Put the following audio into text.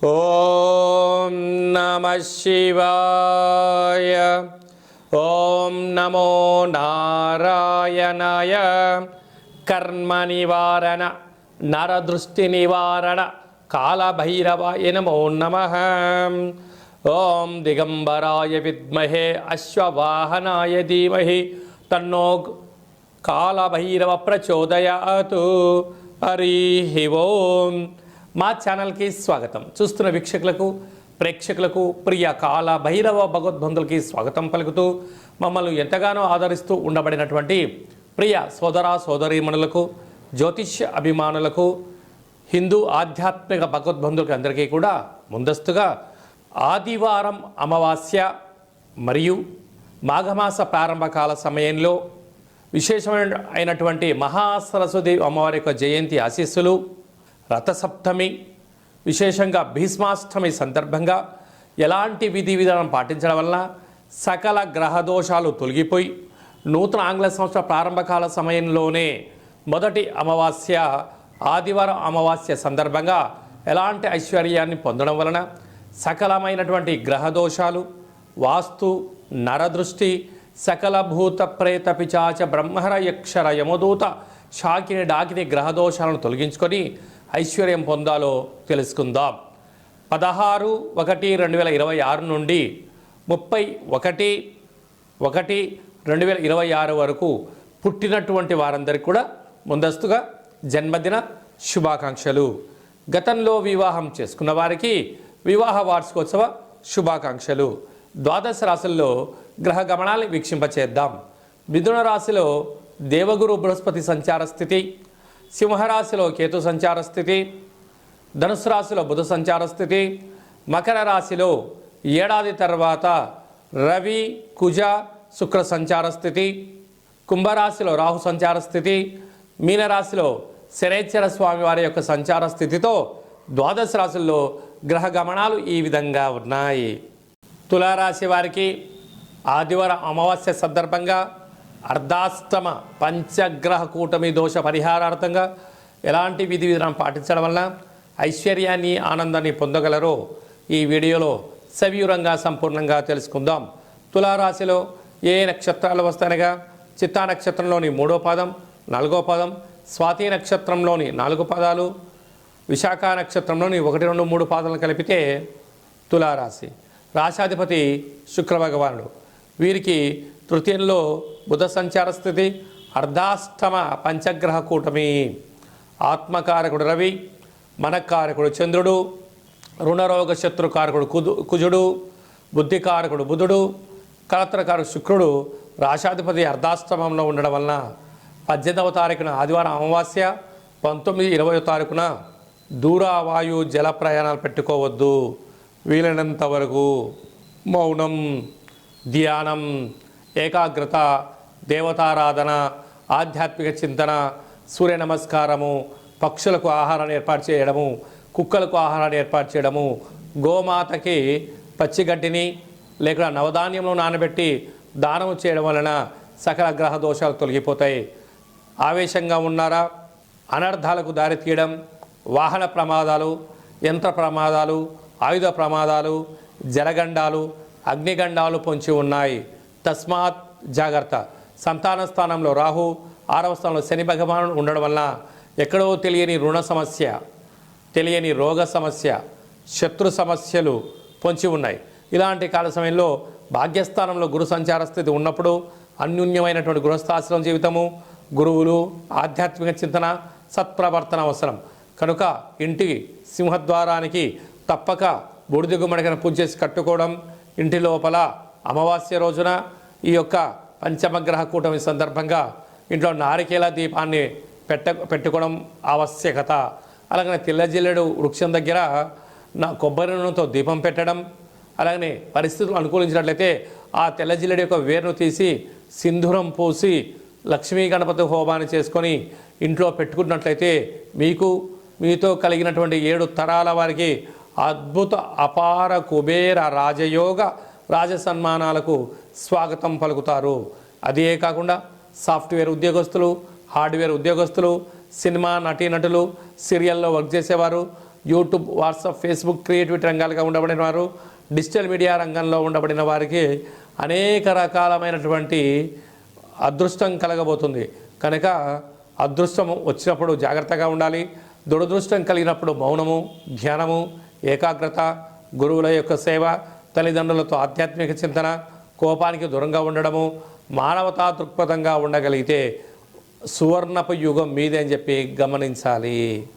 ఓం నమః శివాయ. ఓం నమో నారాయణాయ. కర్మ నివారణ నరదృష్టి నివారణ కాళభైరవాయ నమో నమః. ఓం దిగంబరాయ విద్మహే అశ్వవాహనాయ ధీమహి తన్నో కాళభైరవ ప్రచోదయాతు. హరి ఓం. మా ఛానల్కి స్వాగతం. చూస్తున్న వీక్షకులకు ప్రేక్షకులకు ప్రియ కాళభైరవ భగవద్బంధులకి స్వాగతం పలుకుతూ మమ్మల్ని ఎంతగానో ఆదరిస్తూ ఉండబడినటువంటి ప్రియ సోదర సోదరీమణులకు, జ్యోతిష్య అభిమానులకు, హిందూ ఆధ్యాత్మిక భగవద్బంధులకి అందరికీ కూడా ముందస్తుగా ఆదివారం అమావాస్య మరియు మాఘమాస ప్రారంభకాల సమయంలో విశేషమైనటువంటి మహాసరస్వతి అమ్మవారి యొక్క జయంతి ఆశీస్సులు, రథసప్తమి, విశేషంగా భీష్మాష్టమి సందర్భంగా ఎలాంటి విధి విధానం పాటించడం వలన సకల గ్రహదోషాలు తొలగిపోయి నూతన ఆంగ్ల సంవత్సర ప్రారంభకాల సమయంలోనే మొదటి అమావాస్య ఆదివారం అమావాస్య సందర్భంగా ఎలాంటి ఐశ్వర్యాన్ని పొందడం వలన సకలమైనటువంటి గ్రహదోషాలు, వాస్తు, నరదృష్టి, సకల భూత ప్రేత పిచాచ బ్రహ్మర యక్షర యమదూత శాకిని డాకిని గ్రహదోషాలను తొలగించుకొని ఐశ్వర్యం పొందాలో తెలుసుకుందాం. 16/1/2026 నుండి 31/1/2026 వరకు పుట్టినటువంటి వారందరికీ కూడా ముందస్తుగా జన్మదిన శుభాకాంక్షలు. గతంలో వివాహం చేసుకున్న వారికి వివాహ వార్షికోత్సవ శుభాకాంక్షలు. ద్వాదశ రాశుల్లో గ్రహ గమనాన్ని వీక్షింపచేద్దాం. మిథున రాశిలో దేవగురు బృహస్పతి సంచార స్థితి, సింహరాశిలో కేతు సంచార స్థితి, ధనుసు రాశిలో బుధ సంచార స్థితి, మకర రాశిలో ఏడాది తర్వాత రవి కుజ శుక్ర సంచార స్థితి, కుంభరాశిలో రాహు సంచార స్థితి, మీనరాశిలో శనైశ్వర స్వామి వారి యొక్క సంచార స్థితితో ద్వాదశ రాశుల్లో గ్రహ గమనాలు ఈ విధంగా ఉన్నాయి. తులారాశి వారికి ఆదివారం అమావాస్య సందర్భంగా అర్ధాష్టమ పంచగ్రహ కూటమి దోష పరిహారార్థంగా ఎలాంటి విధి విధానం పాటించడం వల్ల ఐశ్వర్యాన్ని, ఆనందాన్ని పొందగలరో ఈ వీడియోలో సవివరంగా సంపూర్ణంగా తెలుసుకుందాం. తులారాశిలో ఏ నక్షత్రాలు వస్తాయనగా చిత్తా నక్షత్రంలోని 3వ పాదం, 4వ పాదం, స్వాతి నక్షత్రంలోని 4 పాదాలు, విశాఖ నక్షత్రంలోని 1, 2, 3 పాదాలను కలిపితే తులారాశి. రాశాధిపతి శుక్ర భగవానుడు. వీరికి తృతీయంలో బుధ సంచార స్థితి, అర్ధాష్టమ పంచగ్రహ కూటమి. ఆత్మకారకుడు రవి, మనకారకుడు చంద్రుడు, రుణరోగ శత్రుకారకుడు కుజుడు, బుద్ధికారకుడు బుధుడు, కలత్రకారకుడు శుక్రుడు రాశాధిపతి అర్ధాష్టమంలో ఉండడం వలన 18వ తారీఖున ఆదివారం అమావాస్య, 19, 20వ తారీఖున దూరవాయు జల ప్రయాణాలు పెట్టుకోవద్దు. వీలైనంత వరకు మౌనం, ధ్యానం, ఏకాగ్రత, దేవతారాధన, ఆధ్యాత్మిక చింతన, సూర్య నమస్కారము, పక్షులకు ఆహారాన్ని ఏర్పాటు చేయడము, కుక్కలకు ఆహారాన్ని ఏర్పాటు చేయడము, గోమాతకి పచ్చిగడ్డిని లేక నవధాన్యంలో నానబెట్టి దానం చేయడం వలన సకల గ్రహ దోషాలు తొలగిపోతాయి. ఆవేశంగా ఉన్నారా? అనర్థాలకు దారి తీయడం, వాహన ప్రమాదాలు, యంత్ర ప్రమాదాలు, ఆయుధ ప్రమాదాలు, జలగండాలు, అగ్నిగండాలు పొంచి ఉన్నాయి. తస్మాత్ జాగ్రత్త. సంతాన స్థానంలో రాహు, 6వ స్థానంలో శని భగవానుడు ఉండడం వల్ల ఎక్కడో తెలియని రుణ సమస్య, తెలియని రోగ సమస్య, శత్రు సమస్యలు పొంచి ఉన్నాయి. ఇలాంటి కాల సమయంలో భాగ్యస్థానంలో గురు సంచార స్థితి ఉన్నప్పుడు అన్యూన్యమైనటువంటి గృహస్థాశ్రమ జీవితము, గురువులు, ఆధ్యాత్మిక చింతన, సత్ప్రవర్తన అవసరం. కనుక ఇంటి సింహద్వారానికి తప్పక బూడిద గుమ్మడికను పూజ చేసి కట్టుకోవడం, ఇంటి లోపల అమావాస్య రోజున ఈ యొక్క పంచమగ్రహ కూటమి సందర్భంగా ఇంట్లో నారికేల దీపాన్ని పెట్టుకోవడం ఆవశ్యకత. అలాగనే తెల్లజిల్లెడు వృక్షం దగ్గర కొబ్బరి నూనెతో దీపం పెట్టడం, అలాగనే పరిస్థితులు అనుకూలించినట్లయితే ఆ తెల్లజిల్లెడు యొక్క వేరును తీసి సింధూరం పూసి లక్ష్మీ గణపతి హోమాన్ని చేసుకొని ఇంట్లో పెట్టుకున్నట్లయితే మీకు, మీతో కలిగినటువంటి 7 తరాల వారికి అద్భుత అపార కుబేర రాజయోగ రాజసన్మానాలకు స్వాగతం పలుకుతారు. అదే కాకుండా సాఫ్ట్వేర్ ఉద్యోగస్తులు, హార్డ్వేర్ ఉద్యోగస్తులు, సినిమా నటీనటులు, సీరియల్లో వర్క్ చేసేవారు, యూట్యూబ్, వాట్సాప్, ఫేస్బుక్, క్రియేటివిటీ రంగాలుగా ఉండబడిన వారు, డిజిటల్ మీడియా రంగంలో ఉండబడిన వారికి అనేక రకాలమైనటువంటి అదృష్టం కలగబోతుంది. కనుక అదృష్టం వచ్చినప్పుడు జాగ్రత్తగా ఉండాలి. దురదృష్టం కలిగినప్పుడు మౌనము, ధ్యానము, ఏకాగ్రత, గురువుల యొక్క సేవ, తల్లిదండ్రులతో ఆధ్యాత్మిక చింతన, కోపానికి దూరంగా ఉండడము, మానవతా దృక్పథంగా ఉండగలిగితే సువర్ణపు యుగం మీదే అని చెప్పి గమనించాలి.